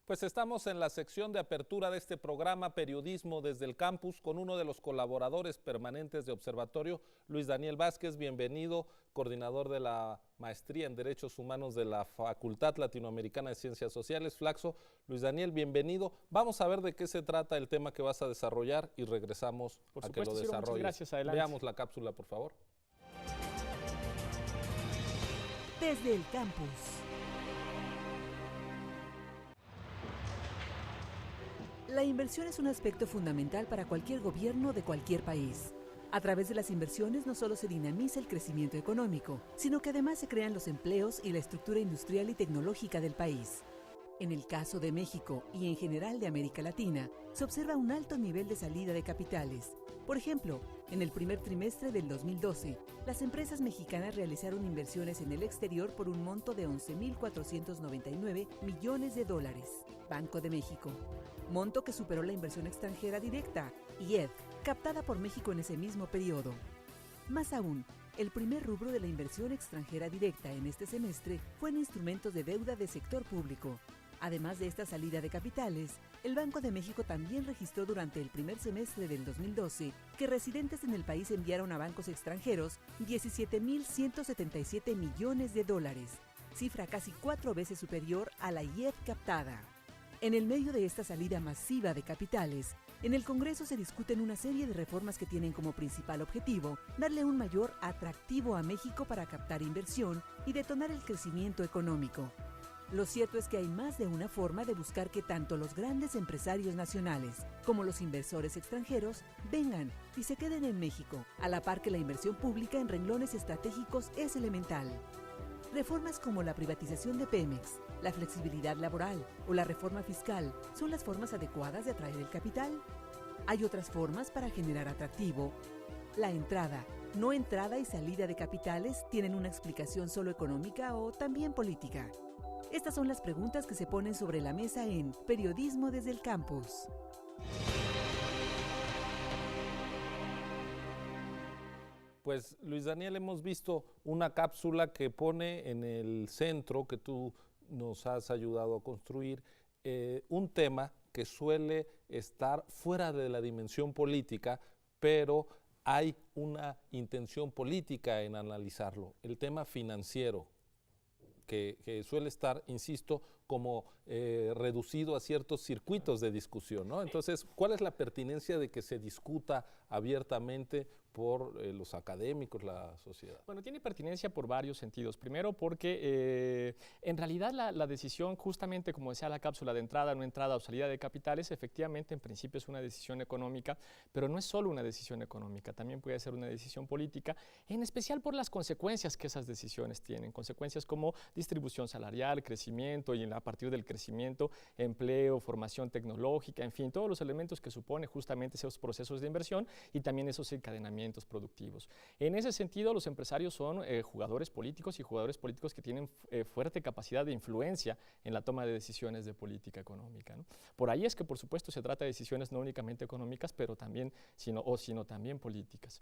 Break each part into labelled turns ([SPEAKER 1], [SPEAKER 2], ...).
[SPEAKER 1] Pues estamos en la sección de apertura de este programa Periodismo desde el Campus con uno de los colaboradores permanentes de Observatorio, Luis Daniel Vázquez. Bienvenido, coordinador de la Maestría en Derechos Humanos de la Facultad Latinoamericana de Ciencias Sociales, Flaxo. Luis Daniel, bienvenido. Vamos a ver de qué se trata el tema que vas a desarrollar y regresamos a que lo desarrolles.
[SPEAKER 2] Muchas gracias, adelante.
[SPEAKER 1] Veamos la cápsula, por favor.
[SPEAKER 3] Desde el Campus. La inversión es un aspecto fundamental para cualquier gobierno de cualquier país. A través de las inversiones no solo se dinamiza el crecimiento económico, sino que además se crean los empleos y la estructura industrial y tecnológica del país. En el caso de México y en general de América Latina, se observa un alto nivel de salida de capitales. Por ejemplo, en el primer trimestre del 2012, las empresas mexicanas realizaron inversiones en el exterior por un monto de 11.499 millones de dólares. Banco de México, monto que superó la inversión extranjera directa, IED, captada por México en ese mismo periodo. Más aún, el primer rubro de la inversión extranjera directa en este semestre fue en instrumentos de deuda de sector público. Además de esta salida de capitales, el Banco de México también registró durante el primer semestre del 2012 que residentes en el país enviaron a bancos extranjeros 17.177 millones de dólares, cifra casi 4 veces superior a la IED captada. En el medio de esta salida masiva de capitales, en el Congreso se discuten una serie de reformas que tienen como principal objetivo darle un mayor atractivo a México para captar inversión y detonar el crecimiento económico. Lo cierto es que hay más de una forma de buscar que tanto los grandes empresarios nacionales como los inversores extranjeros vengan y se queden en México, a la par que la inversión pública en renglones estratégicos es elemental. Reformas como la privatización de Pemex, la flexibilidad laboral o la reforma fiscal son las formas adecuadas de atraer el capital. Hay otras formas para generar atractivo. La entrada, no entrada y salida de capitales tienen una explicación solo económica o también política. Estas son las preguntas que se ponen sobre la mesa en Periodismo desde el Campus.
[SPEAKER 1] Pues Luis Daniel, hemos visto una cápsula que pone en el centro, que tú nos has ayudado a construir, un tema que suele estar fuera de la dimensión política, pero hay una intención política en analizarlo, el tema financiero, que suele estar, insisto, como reducido a ciertos circuitos de discusión, ¿no? Entonces, ¿cuál es la pertinencia de que se discuta abiertamente por los académicos, la sociedad?
[SPEAKER 2] Bueno, tiene pertinencia por varios sentidos. Primero porque en realidad la decisión, justamente como decía la cápsula de entrada, no entrada o salida de capitales, efectivamente en principio es una decisión económica, pero no es solo una decisión económica, también puede ser una decisión política, en especial por las consecuencias que esas decisiones tienen, consecuencias como distribución salarial, crecimiento y a partir del crecimiento, empleo, formación tecnológica, en fin, todos los elementos que supone justamente esos procesos de inversión y también esos encadenamientos productivos. En ese sentido, los empresarios son jugadores políticos y jugadores políticos que tienen fuerte capacidad de influencia en la toma de decisiones de política económica, ¿no? Por ahí es que, por supuesto, se trata de decisiones no únicamente económicas, pero también, sino también políticas.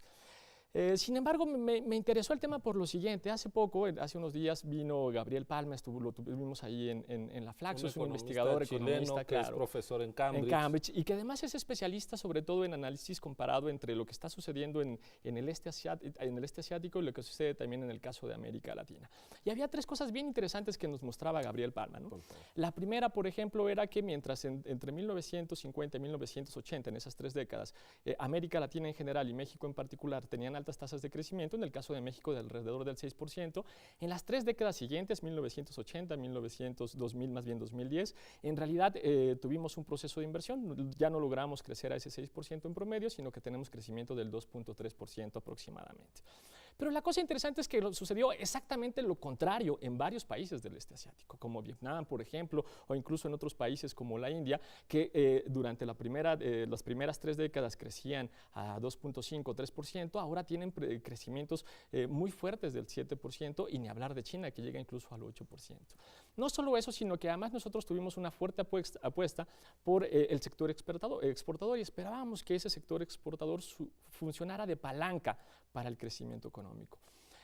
[SPEAKER 2] Sin embargo, me interesó el tema por lo siguiente. Hace poco, hace unos días, vino Gabriel Palma, lo tuvimos ahí en la Flaxo, es un investigador economista,
[SPEAKER 1] que es profesor en Cambridge.
[SPEAKER 2] Y que además es especialista sobre todo en análisis comparado entre lo que está sucediendo en el este asiático y lo que sucede también en el caso de América Latina. Y había 3 cosas bien interesantes que nos mostraba Gabriel Palma, ¿no? La primera, por ejemplo, era que mientras entre 1950 y 1980, en esas 3 décadas, América Latina en general y México en particular tenían altas tasas de crecimiento, en el caso de México de alrededor del 6%, en las 3 décadas siguientes, 1980, 2000, más bien 2010, en realidad tuvimos un proceso de inversión, ya no logramos crecer a ese 6% en promedio, sino que tenemos crecimiento del 2.3% aproximadamente. Pero la cosa interesante es que sucedió exactamente lo contrario en varios países del este asiático, como Vietnam, por ejemplo, o incluso en otros países como la India, que durante las primeras 3 décadas crecían a 2.5, 3%, ahora tienen crecimientos muy fuertes del 7% y ni hablar de China, que llega incluso al 8%. No solo eso, sino que además nosotros tuvimos una fuerte apuesta por el sector exportador y esperábamos que ese sector exportador funcionara de palanca para el crecimiento económico.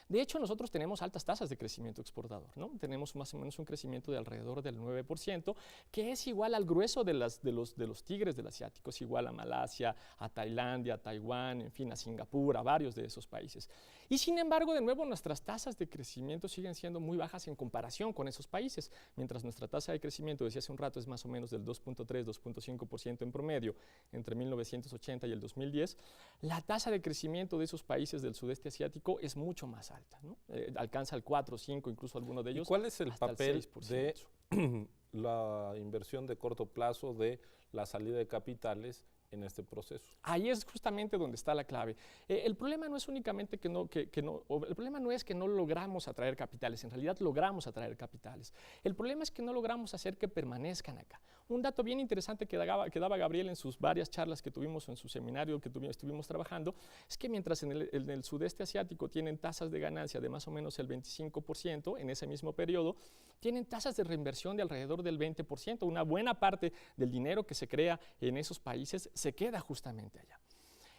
[SPEAKER 2] De hecho, nosotros tenemos altas tasas de crecimiento exportador, ¿no? Tenemos más o menos un crecimiento de alrededor del 9%, que es igual al grueso de los tigres del asiático, es igual a Malasia, a Tailandia, a Taiwán, en fin, a Singapur, a varios de esos países. Y sin embargo, de nuevo, nuestras tasas de crecimiento siguen siendo muy bajas en comparación con esos países. Mientras nuestra tasa de crecimiento, decía hace un rato, es más o menos del 2.3, 2.5% en promedio entre 1980 y el 2010, la tasa de crecimiento de esos países del sudeste asiático es mucho más alta, ¿no? Alcanza el 4, 5, incluso algunos de ellos.
[SPEAKER 1] ¿Y cuál es el papel de
[SPEAKER 2] de
[SPEAKER 1] la inversión de corto plazo, de la salida de capitales en este proceso?
[SPEAKER 2] Ahí es justamente donde está la clave. El problema no es únicamente el problema no es que no logramos atraer capitales, en realidad logramos atraer capitales. El problema es que no logramos hacer que permanezcan acá. Un dato bien interesante que daba Gabriel en sus varias charlas que tuvimos en su seminario que estuvimos trabajando, es que mientras en el sudeste asiático tienen tasas de ganancia de más o menos el 25% en ese mismo periodo, tienen tasas de reinversión de alrededor del 20%. Una buena parte del dinero que se crea en esos países se queda justamente allá.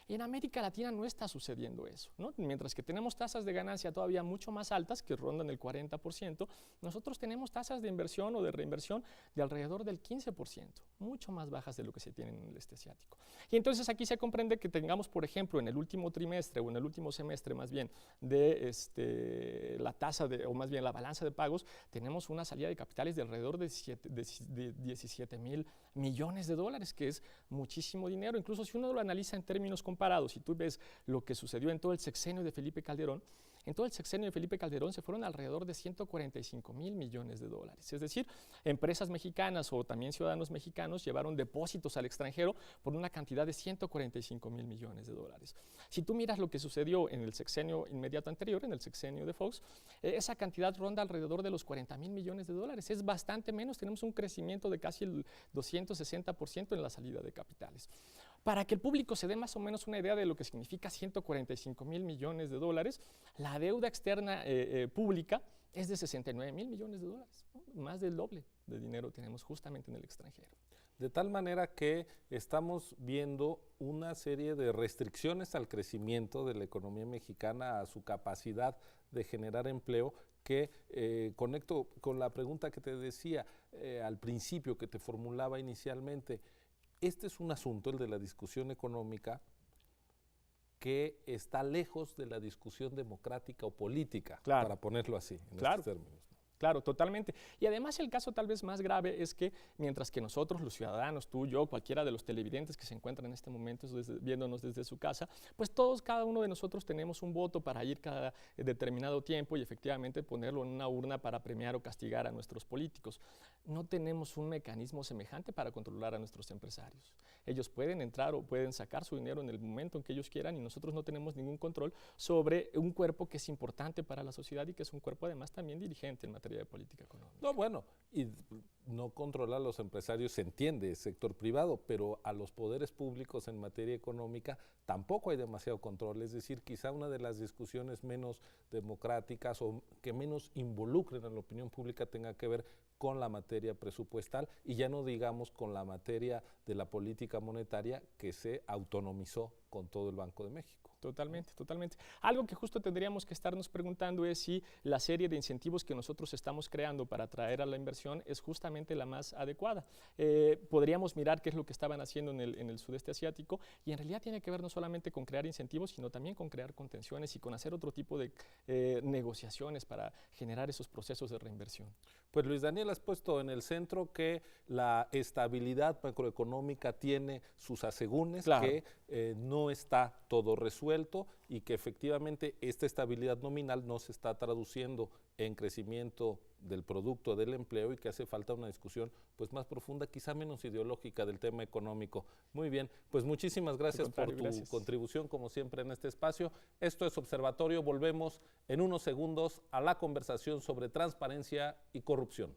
[SPEAKER 2] En América Latina no está sucediendo eso, ¿no? Mientras que tenemos tasas de ganancia todavía mucho más altas, que rondan el 40%, nosotros tenemos tasas de inversión o de reinversión de alrededor del 15%, mucho más bajas de lo que se tienen en el este asiático. Y entonces aquí se comprende que tengamos, por ejemplo, en el último trimestre o en el último semestre más bien de la tasa o más bien la balanza de pagos, tenemos una salida de capitales de alrededor de 17,000 millones de dólares, que es muchísimo dinero. Incluso si uno lo analiza en términos comparados, si tú ves lo que sucedió en todo el sexenio de Felipe Calderón, en todo el sexenio de Felipe Calderón se fueron alrededor de 145,000 millones de dólares. Es decir, empresas mexicanas o también ciudadanos mexicanos llevaron depósitos al extranjero por una cantidad de 145,000 millones de dólares. Si tú miras lo que sucedió en el sexenio inmediato anterior, en el sexenio de Fox, esa cantidad ronda alrededor de los 40,000 millones de dólares. Es bastante menos, tenemos un crecimiento de casi el 260% en la salida de capitales. Para que el público se dé más o menos una idea de lo que significa 145,000 millones de dólares, la deuda externa pública es de 69,000 millones de dólares, ¿no? Más del doble de dinero tenemos justamente en el extranjero.
[SPEAKER 1] De tal manera que estamos viendo una serie de restricciones al crecimiento de la economía mexicana, a su capacidad de generar empleo, que conecto con la pregunta que te decía al principio, que te formulaba inicialmente. Este es un asunto, el de la discusión económica, que está lejos de la discusión democrática o política,
[SPEAKER 2] claro,
[SPEAKER 1] para ponerlo así, en
[SPEAKER 2] claro,
[SPEAKER 1] estos términos.
[SPEAKER 2] Claro, totalmente. Y además el caso tal vez más grave es que mientras que nosotros, los ciudadanos, tú, yo, cualquiera de los televidentes que se encuentran en este momento viéndonos desde su casa, pues cada uno de nosotros tenemos un voto para ir cada determinado tiempo y efectivamente ponerlo en una urna para premiar o castigar a nuestros políticos. No tenemos un mecanismo semejante para controlar a nuestros empresarios. Ellos pueden entrar o pueden sacar su dinero en el momento en que ellos quieran y nosotros no tenemos ningún control sobre un cuerpo que es importante para la sociedad y que es un cuerpo además también dirigente en materia de política económica.
[SPEAKER 1] No, bueno, y no controlar a los empresarios se entiende, sector privado, pero a los poderes públicos en materia económica tampoco hay demasiado control. Es decir, quizá una de las discusiones menos democráticas o que menos involucren a la opinión pública tenga que ver con la materia presupuestal y ya no digamos con la materia de la política monetaria que se autonomizó con todo el Banco de México.
[SPEAKER 2] Totalmente, totalmente. Algo que justo tendríamos que estarnos preguntando es si la serie de incentivos que nosotros estamos creando para atraer a la inversión es justamente la más adecuada. Podríamos mirar qué es lo que estaban haciendo en el sudeste asiático y en realidad tiene que ver no solamente con crear incentivos, sino también con crear contenciones y con hacer otro tipo de negociaciones para generar esos procesos de reinversión.
[SPEAKER 1] Pues Luis Daniel, has puesto en el centro que la estabilidad macroeconómica tiene sus asegúnes, claro, que no está todo resuelto y que efectivamente esta estabilidad nominal no se está traduciendo en crecimiento del producto del empleo y que hace falta una discusión pues más profunda, quizá menos ideológica del tema económico. Muy bien, pues muchísimas gracias por tu contribución como siempre en este espacio. Esto es Observatorio, volvemos en unos segundos a la conversación sobre transparencia y corrupción.